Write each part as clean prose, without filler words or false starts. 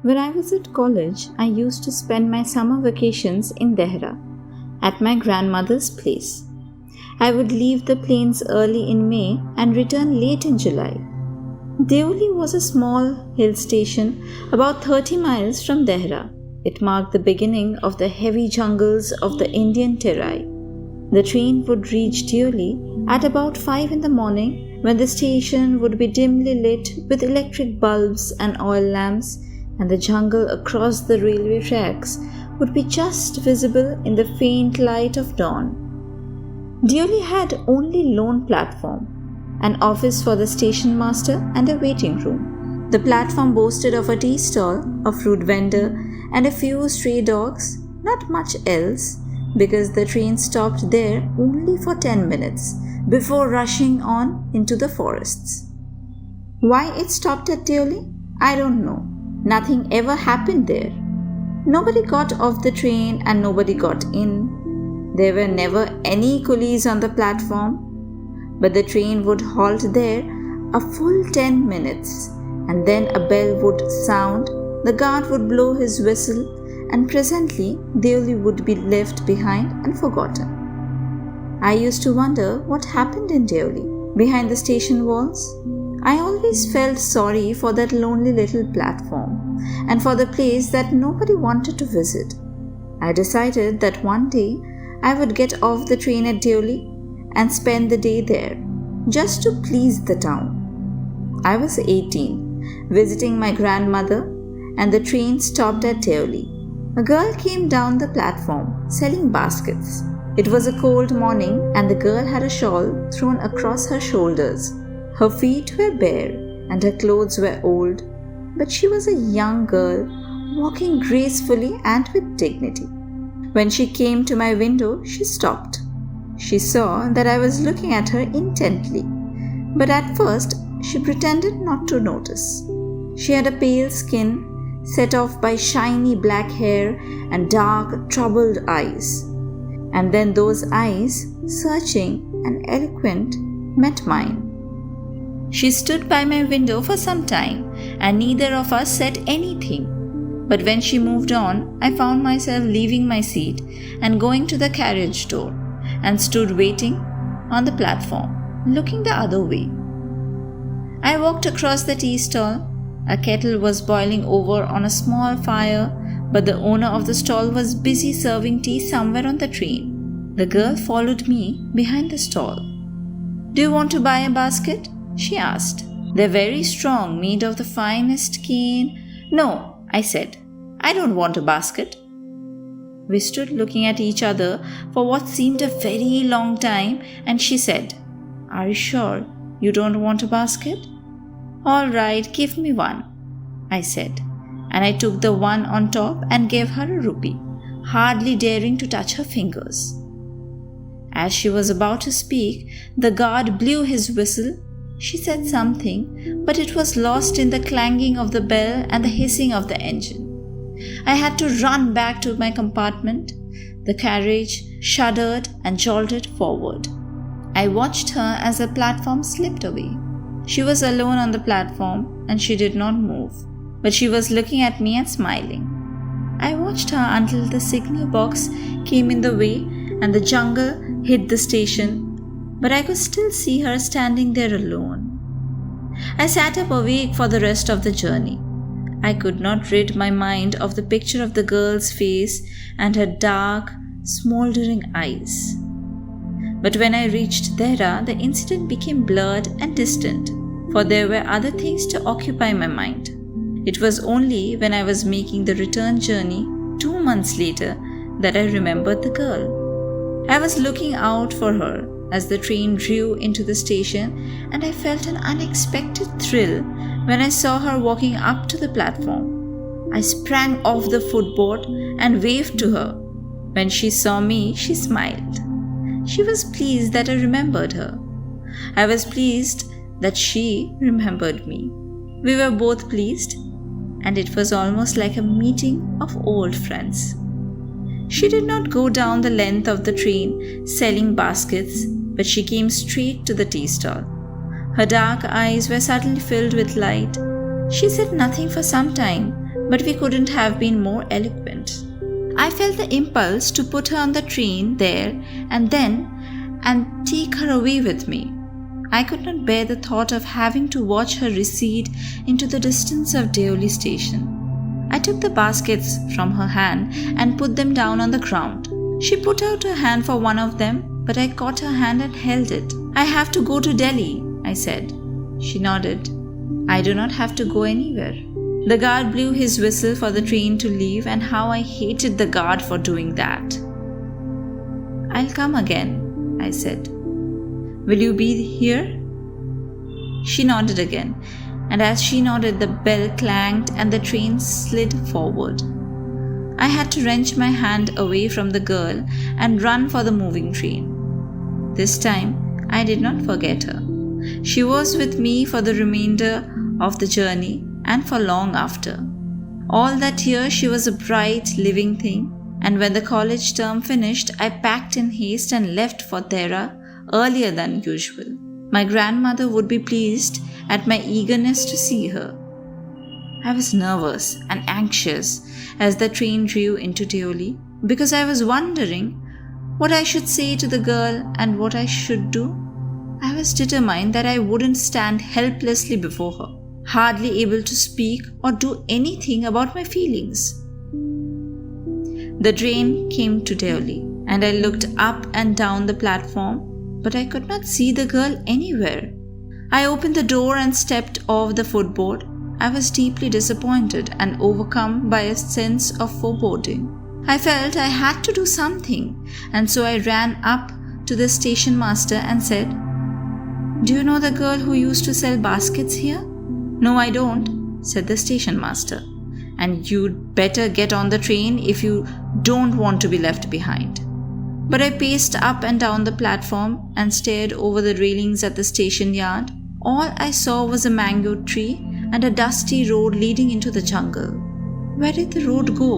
When I was at college, I used to spend my summer vacations in Dehra, at my grandmother's place. I would leave the plains early in May and return late in July. Deoli was a small hill station about 30 miles from Dehra. It marked the beginning of the heavy jungles of the Indian Terai. The train would reach Deoli at about 5 in the morning, when the station would be dimly lit with electric bulbs and oil lamps, and the jungle across the railway tracks would be just visible in the faint light of dawn. Deoli had only lone platform, an office for the station master and a waiting room. The platform boasted of a tea stall, a fruit vendor, and a few stray dogs, not much else, because the train stopped there only for 10 minutes before rushing on into the forests. Why it stopped at Deoli? I don't know. Nothing ever happened there. Nobody got off the train and nobody got in. There were never any coolies on the platform, but the train would halt there a full 10 minutes, and then a bell would sound, the guard would blow his whistle, and presently Deoli would be left behind and forgotten. I used to wonder what happened in Deoli, behind the station walls. I always felt sorry for that lonely little platform and for the place that nobody wanted to visit. I decided that one day I would get off the train at Deoli and spend the day there, just to please the town. I was 18, visiting my grandmother, and the train stopped at Deoli. A girl came down the platform selling baskets. It was a cold morning and the girl had a shawl thrown across her shoulders. Her feet were bare and her clothes were old, but she was a young girl walking gracefully and with dignity. When she came to my window, she stopped. She saw that I was looking at her intently, but at first she pretended not to notice. She had a pale skin set off by shiny black hair and dark, troubled eyes. And then those eyes, searching and eloquent, met mine. She stood by my window for some time, and neither of us said anything. But when she moved on, I found myself leaving my seat and going to the carriage door, and stood waiting on the platform, looking the other way. I walked across the tea stall. A kettle was boiling over on a small fire, but the owner of the stall was busy serving tea somewhere on the train. The girl followed me behind the stall. "Do you want to buy a basket?" she asked. "They're very strong, made of the finest cane." "No," I said. "I don't want a basket." We stood looking at each other for what seemed a very long time, and she said, "Are you sure you don't want a basket?" "All right, give me one," I said, and I took the one on top and gave her a rupee, hardly daring to touch her fingers. As she was about to speak, the guard blew his whistle. She said something, but it was lost in the clanging of the bell and the hissing of the engine. I had to run back to my compartment. The carriage shuddered and jolted forward. I watched her as the platform slipped away. She was alone on the platform and she did not move, but she was looking at me and smiling. I watched her until the signal box came in the way and the jungle hid the station, but I could still see her standing there alone. I sat up awake for the rest of the journey. I could not rid my mind of the picture of the girl's face and her dark, smoldering eyes. But when I reached Dehra, the incident became blurred and distant, for there were other things to occupy my mind. It was only when I was making the return journey 2 months later that I remembered the girl. I was looking out for her as the train drew into the station, and I felt an unexpected thrill when I saw her walking up to the platform. I sprang off the footboard and waved to her. When she saw me, she smiled. She was pleased that I remembered her. I was pleased that she remembered me. We were both pleased, and it was almost like a meeting of old friends. She did not go down the length of the train selling baskets, but she came straight to the tea stall. Her dark eyes were suddenly filled with light. She said nothing for some time, but we couldn't have been more eloquent. I felt the impulse to put her on the train there and then and take her away with me. I could not bear the thought of having to watch her recede into the distance of Deoli station. I took the baskets from her hand and put them down on the ground. She put out her hand for one of them, but I caught her hand and held it. "I have to go to Delhi," I said. She nodded. "I do not have to go anywhere." The guard blew his whistle for the train to leave, and how I hated the guard for doing that. "I'll come again," I said. "Will you be here?" She nodded again, and as she nodded, the bell clanged and the train slid forward. I had to wrench my hand away from the girl and run for the moving train. This time, I did not forget her. She was with me for the remainder of the journey and for long after. All that year, she was a bright, living thing, and when the college term finished, I packed in haste and left for Dehra earlier than usual. My grandmother would be pleased at my eagerness to see her. I was nervous and anxious as the train drew into Deoli because I was wondering what I should say to the girl and what I should do. I was determined that I wouldn't stand helplessly before her, hardly able to speak or do anything about my feelings. The train came to Deoli, and I looked up and down the platform, but I could not see the girl anywhere. I opened the door and stepped off the footboard. I was deeply disappointed and overcome by a sense of foreboding. I felt I had to do something, and so I ran up to the station master and said, "Do you know the girl who used to sell baskets here?" "No, I don't," said the station master. "And you'd better get on the train if you don't want to be left behind." But I paced up and down the platform and stared over the railings at the station yard. All I saw was a mango tree and a dusty road leading into the jungle. Where did the road go?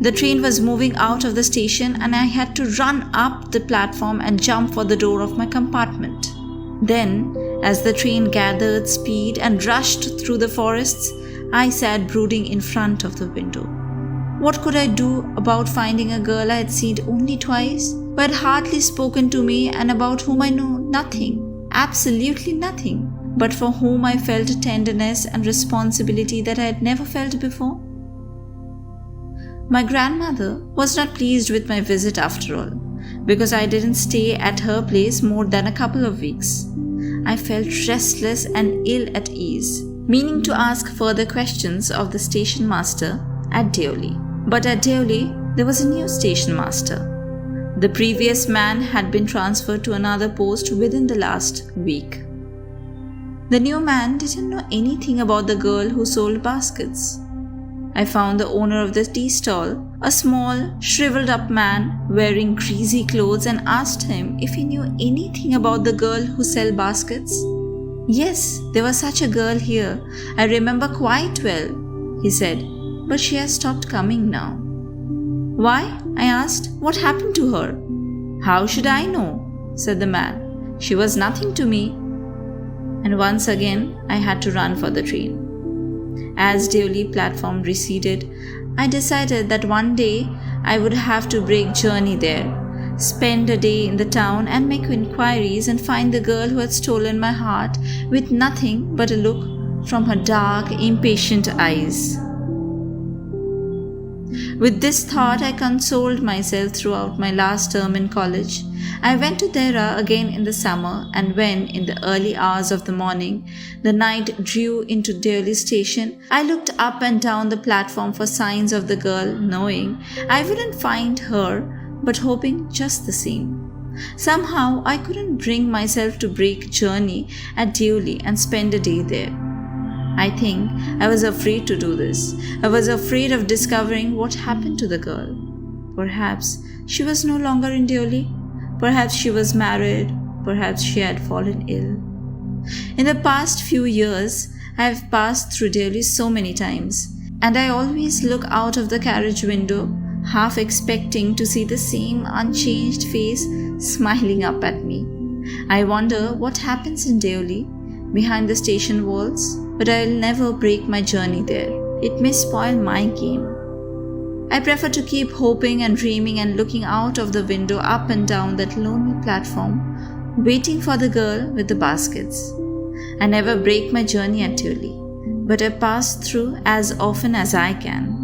The train was moving out of the station, and I had to run up the platform and jump for the door of my compartment. Then, as the train gathered speed and rushed through the forests, I sat brooding in front of the window. What could I do about finding a girl I had seen only twice, who had hardly spoken to me and about whom I knew nothing, absolutely nothing, but for whom I felt a tenderness and responsibility that I had never felt before? My grandmother was not pleased with my visit after all, because I didn't stay at her place more than a couple of weeks. I felt restless and ill at ease, meaning to ask further questions of the station master at Deoli. But at Deoli, there was a new station master. The previous man had been transferred to another post within the last week. The new man didn't know anything about the girl who sold baskets. I found the owner of the tea stall, a small, shriveled up man wearing greasy clothes, and asked him if he knew anything about the girl who sold baskets. "Yes, there was such a girl here. I remember quite well," he said, "but she has stopped coming now." "Why?" I asked. "What happened to her?" "How should I know?" said the man. "She was nothing to me." And once again, I had to run for the train. As Deoli platform receded, I decided that one day I would have to break journey there, spend a day in the town and make inquiries and find the girl who had stolen my heart with nothing but a look from her dark, impatient eyes. With this thought, I consoled myself throughout my last term in college. I went to Dehra again in the summer, and when, in the early hours of the morning, the night drew into Deoli station, I looked up and down the platform for signs of the girl, knowing I wouldn't find her, but hoping just the same. Somehow, I couldn't bring myself to break journey at Deoli and spend a day there. I think I was afraid to do this. I was afraid of discovering what happened to the girl. Perhaps she was no longer in Deoli. Perhaps she was married. Perhaps she had fallen ill. In the past few years, I have passed through Deoli so many times, and I always look out of the carriage window, half expecting to see the same unchanged face smiling up at me. I wonder what happens in Deoli, behind the station walls, but I'll never break my journey there. it may spoil my game. I prefer to keep hoping and dreaming and looking out of the window up and down that lonely platform, waiting for the girl with the baskets. I never break my journey at Deoli, but I pass through as often as I can.